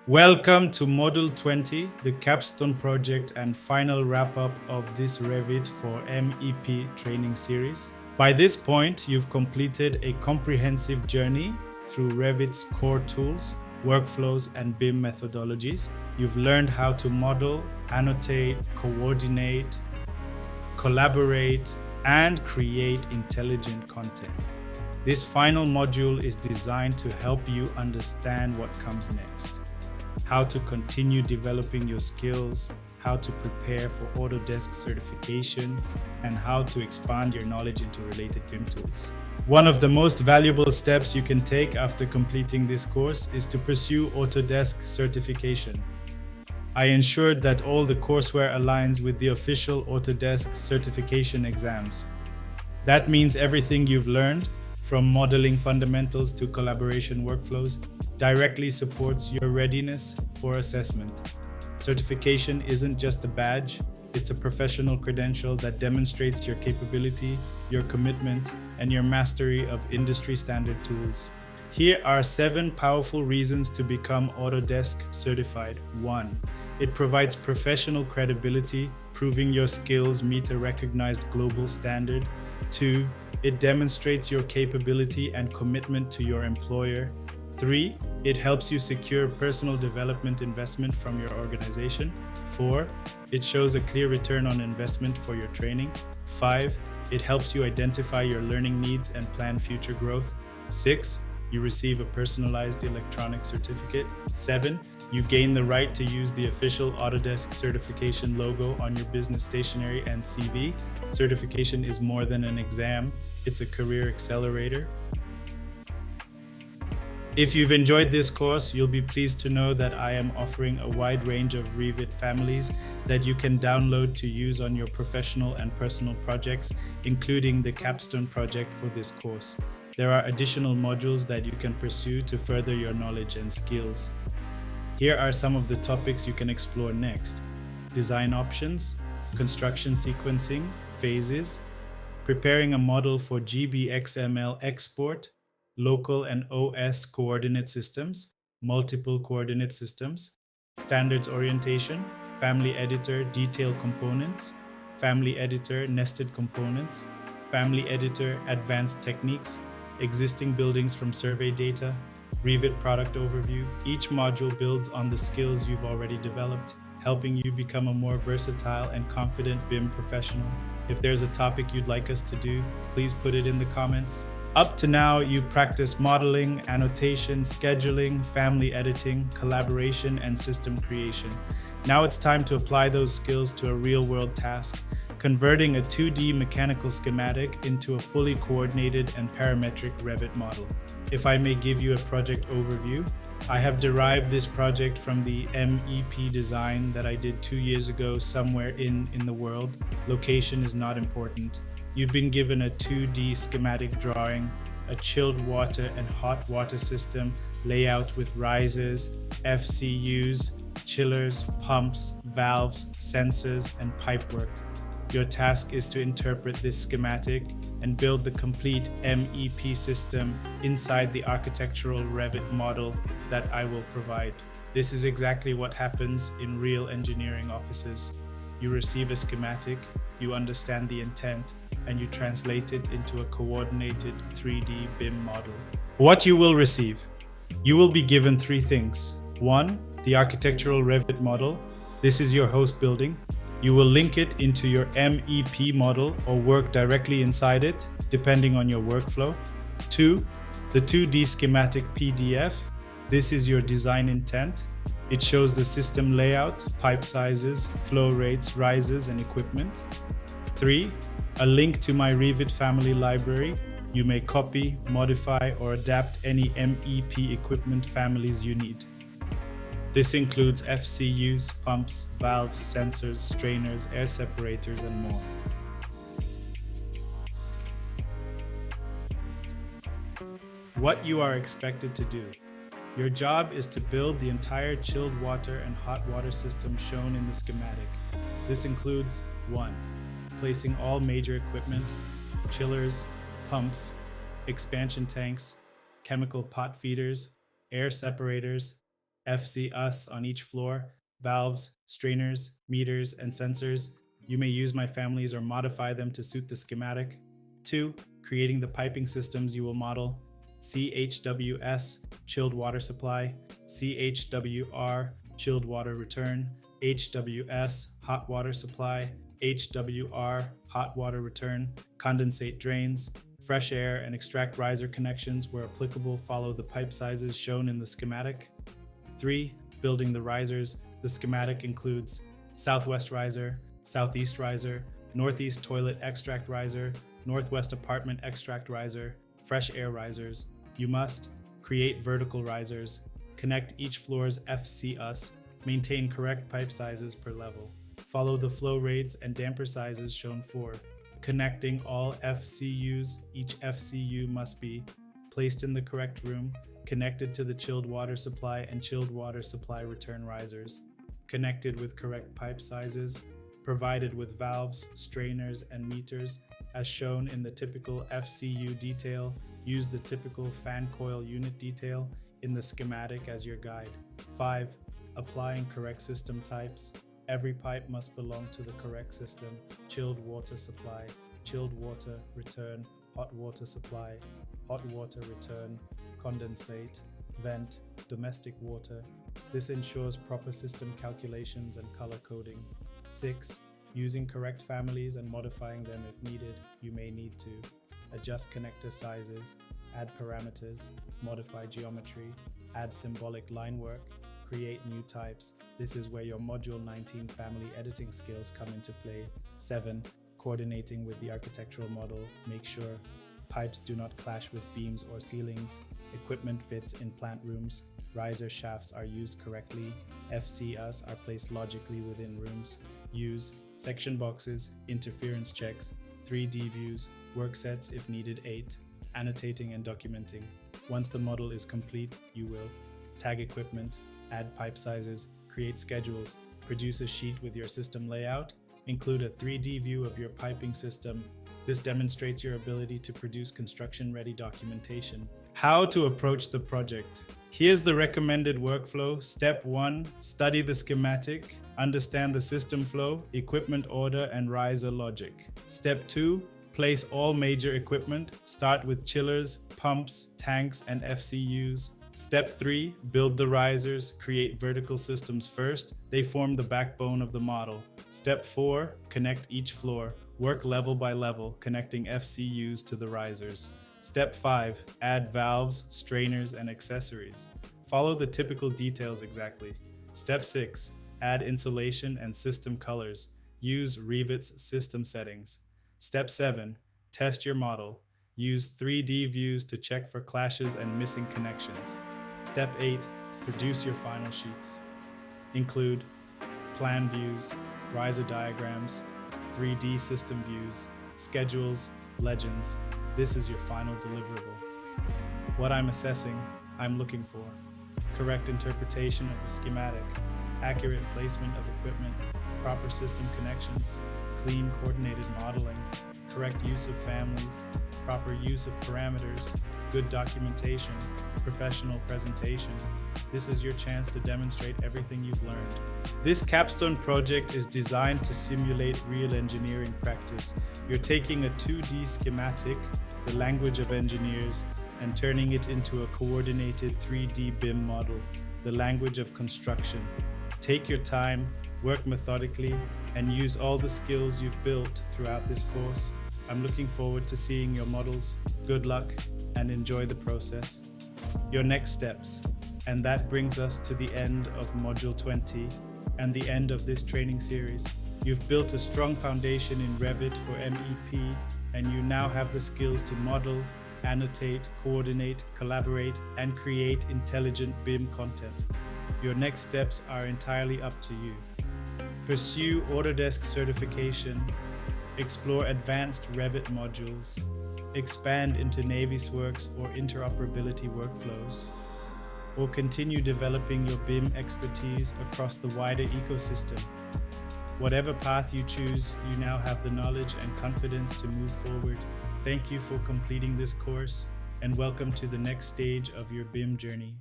Welcome to Module 20, the Capstone project and final wrap-up of this Revit for MEP training series. By this point, you've completed a comprehensive journey through Revit's core tools, workflows, and BIM methodologies. You've learned how to model, annotate, coordinate, collaborate, and create intelligent content. This final module is designed to help you understand what comes next, how to continue developing your skills, how to prepare for Autodesk certification, and how to expand your knowledge into related BIM tools. One of the most valuable steps you can take after completing this course is to pursue Autodesk certification. I ensured that all the courseware aligns with the official Autodesk certification exams. That means everything you've learned, from modeling fundamentals to collaboration workflows, directly supports your readiness for assessment. Certification isn't just a badge, it's a professional credential that demonstrates your capability, your commitment, and your mastery of industry standard tools. Here are 7 powerful reasons to become Autodesk certified. 1. It provides professional credibility, proving your skills meet a recognized global standard. 2. It demonstrates your capability and commitment to your employer. 3. It helps you secure personal development investment from your organization. 4. It shows a clear return on investment for your training. 5. It helps you identify your learning needs and plan future growth. 6. You receive a personalized electronic certificate. 7. You gain the right to use the official Autodesk certification logo on your business stationery and CV. Certification is more than an exam, it's a career accelerator. If you've enjoyed this course, you'll be pleased to know that I am offering a wide range of Revit families that you can download to use on your professional and personal projects, including the Capstone project for this course. There are additional modules that you can pursue to further your knowledge and skills. Here are some of the topics you can explore next: design options, construction sequencing, phases, preparing a model for GBXML export, local and OS coordinate systems, multiple coordinate systems, standards orientation, family editor detail components, family editor nested components, family editor advanced techniques, existing buildings from survey data, Revit product overview. Each module builds on the skills you've already developed, helping you become a more versatile and confident BIM professional. If there's a topic you'd like us to do, please put it in the comments. Up to now, you've practiced modeling, annotation, scheduling, family editing, collaboration, and system creation. Now it's time to apply those skills to a real-world task, converting a 2D mechanical schematic into a fully coordinated and parametric Revit model. If I may give you a project overview, I have derived this project from the MEP design that I did 2 years ago somewhere in the world. Location is not important. You've been given a 2D schematic drawing, a chilled water and hot water system layout with risers, FCUs, chillers, pumps, valves, sensors, and pipework. Your task is to interpret this schematic and build the complete MEP system inside the architectural Revit model that I will provide. This is exactly what happens in real engineering offices. You receive a schematic, you understand the intent, and you translate it into a coordinated 3D BIM model. What you will receive. You will be given 3 things. 1. The architectural Revit model. This is your host building. You will link it into your MEP model or work directly inside it, depending on your workflow. 2. The 2D schematic PDF. This is your design intent. It shows the system layout, pipe sizes, flow rates, risers, and equipment. 3. A link to my Revit family library. You may copy, modify, or adapt any MEP equipment families you need. This includes FCUs, pumps, valves, sensors, strainers, air separators, and more. What you are expected to do. Your job is to build the entire chilled water and hot water system shown in the schematic. This includes 1. Placing all major equipment, chillers, pumps, expansion tanks, chemical pot feeders, air separators, FC-US on each floor, valves, strainers, meters, and sensors. You may use my families or modify them to suit the schematic. 2. Creating the piping systems you will model. CHWS, chilled water supply. CHWR, chilled water return. HWS, hot water supply. HWR, hot water return. Condensate drains. Fresh air and extract riser connections where applicable follow the pipe sizes shown in the schematic. 3. Building the risers. The schematic includes southwest riser, southeast riser, northeast toilet extract riser, northwest apartment extract riser, fresh air risers. You must create vertical risers, connect each floor's FC-US, maintain correct pipe sizes per level. Follow the flow rates and damper sizes shown for. Connecting all FCUs, each FCU must be placed in the correct room, connected to the chilled water supply and chilled water supply return risers, connected with correct pipe sizes, provided with valves, strainers, and meters, as shown in the typical FCU detail. Use the typical fan coil unit detail in the schematic as your guide. 5. Applying correct system types. Every pipe must belong to the correct system. Chilled water supply, chilled water return, hot water supply, hot water return, condensate, vent, domestic water. This ensures proper system calculations and color coding. 6. Using correct families and modifying them if needed. You may need to adjust connector sizes, add parameters, modify geometry, add symbolic line work, create new types. This is where your Module 19 family editing skills come into play. 7. Coordinating with the architectural model. Make sure pipes do not clash with beams or ceilings. Equipment fits in plant rooms. Riser shafts are used correctly. FC-US are placed logically within rooms. Use section boxes, interference checks, 3D views, work sets if needed. 8. Annotating and documenting. Once the model is complete, you will tag equipment, add pipe sizes, create schedules, produce a sheet with your system layout, include a 3D view of your piping system. This demonstrates your ability to produce construction-ready documentation. How to approach the project. Here's the recommended workflow. Step 1, study the schematic, understand the system flow, equipment order, and riser logic. Step 2, place all major equipment. Start with chillers, pumps, tanks, and FCUs. Step 3, build the risers, create vertical systems first. They form the backbone of the model. Step 4, connect each floor. Work level by level, connecting FCUs to the risers. Step 5, add valves, strainers, and accessories. Follow the typical details exactly. Step 6, add insulation and system colors. Use Revit's system settings. Step 7, test your model. Use 3D views to check for clashes and missing connections. Step 8, produce your final sheets. Include plan views, riser diagrams, 3D system views, schedules, legends. This is your final deliverable. What I'm assessing, I'm looking for correct interpretation of the schematic, accurate placement of equipment, proper system connections, clean coordinated modeling, correct use of families, proper use of parameters, good documentation, professional presentation. This is your chance to demonstrate everything you've learned. This capstone project is designed to simulate real engineering practice. You're taking a 2D schematic, the language of engineers, and turning it into a coordinated 3D BIM model, the language of construction. Take your time, work methodically, and use all the skills you've built throughout this course. I'm looking forward to seeing your models. Good luck and enjoy the process. Your next steps. And that brings us to the end of Module 20 and the end of this training series. You've built a strong foundation in Revit for MEP, and you now have the skills to model, annotate, coordinate, collaborate, and create intelligent BIM content. Your next steps are entirely up to you. Pursue Autodesk Certification, explore advanced Revit modules, expand into Navisworks or interoperability workflows, or continue developing your BIM expertise across the wider ecosystem. Whatever path you choose, you now have the knowledge and confidence to move forward. Thank you for completing this course, and welcome to the next stage of your BIM journey.